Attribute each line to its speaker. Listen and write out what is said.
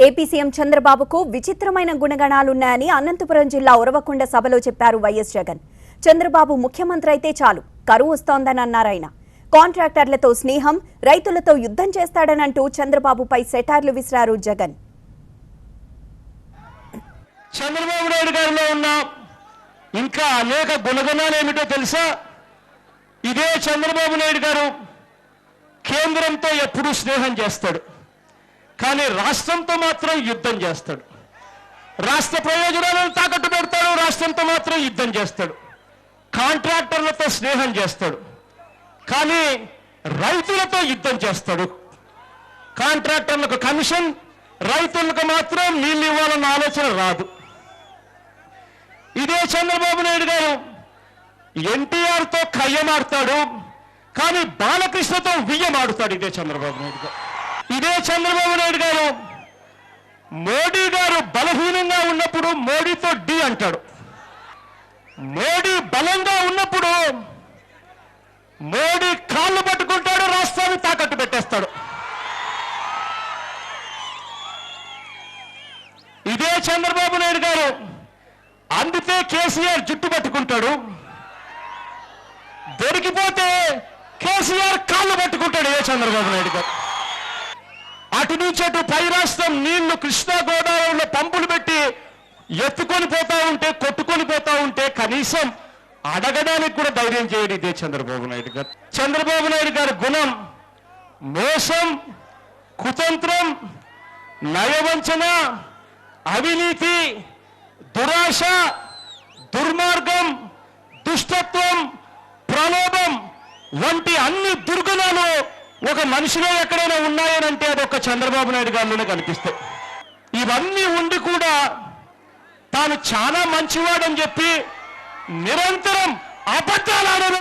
Speaker 1: AP CM చంద్రబాబుకు విచిత్రమైన గుణగణాలున్నాయని అనంతపురం జిల్లా ఉరవకొండ సభలో చెప్పారు వైఎస్ జగన్. చంద్రబాబు ముఖ్యమంత్రి అయితే చాలు, కరువు వస్తోందని అన్నారాయన. కాంట్రాక్టర్లతో స్నేహం, రైతులతో యుద్ధం చేస్తాడనంటూ చంద్రబాబుపై సెటార్లు విసిరారు జగన్.
Speaker 2: చంద్రబాబు నాయుడు గారిలో ఉన్న ఇంకా అనేక గుణగణాలు ఏమిటో తెలుసా? ఇదే చంద్రబాబు నాయుడు గారు కేంద్రంతో ఎప్పుడూ స్నేహం చేస్తాడు, కానీ రాష్ట్రంతో మాత్రం యుద్ధం చేస్తాడు. రాష్ట్ర ప్రయోజనాలను తాకట్టు పెడతాడు, రాష్ట్రంతో మాత్రం యుద్ధం చేస్తాడు. కాంట్రాక్టర్లతో స్నేహం చేస్తాడు, కానీ రైతులతో యుద్ధం చేస్తాడు. కాంట్రాక్టర్లకు కమిషన్, రైతులకు మాత్రం నీళ్ళు ఇవ్వాలన్న ఆలోచన రాదు. ఇదే చంద్రబాబు నాయుడు గారు ఎన్టీఆర్తో కయ్యమాడతాడు, కానీ బాలకృష్ణతో వియ్యమాడుతాడు. ఇదే చంద్రబాబు నాయుడు గారు. ఇదే చంద్రబాబు నాయుడు గారు మోడీ గారు బలహీనంగా ఉన్నప్పుడు మోడీతో డి అంటాడు, మోడీ బలంగా ఉన్నప్పుడు మోడీ కాళ్ళు పట్టుకుంటాడు, రాష్ట్రాన్ని తాకట్టు పెట్టేస్తాడు. ఇదే చంద్రబాబు నాయుడు గారు అందితే కేసీఆర్ జుట్టు పట్టుకుంటాడు, దొరికిపోతే కేసీఆర్ కాళ్ళు పట్టుకుంటాడు. ఇదే చంద్రబాబు నాయుడు గారు. అటు నుంచి అటు పై రాష్ట్రం నీళ్లు కృష్ణా గోదావరిలో పంపులు పెట్టి ఎత్తుకొని పోతా ఉంటే, కొట్టుకొని పోతా ఉంటే కనీసం అడగడానికి కూడా ధైర్యం చేయడు ఇదే చంద్రబాబు నాయుడు గారు. చంద్రబాబు నాయుడు గారి గుణం మోసం, కుతంత్రం, నయవంచన, అవినీతి, దురాశ, దుర్మార్గం, దుష్టత్వం, ప్రలోభం వంటి అన్ని దుర్గుణాలు ఒక మనిషిలో ఎక్కడైనా ఉన్నాయనంటే అది ఒక చంద్రబాబు నాయుడు గారిలోనే కనిపిస్తాయి. ఇవన్నీ ఉండి కూడా తాను చాలా మంచివాడని చెప్పి నిరంతరం అబద్ధాలు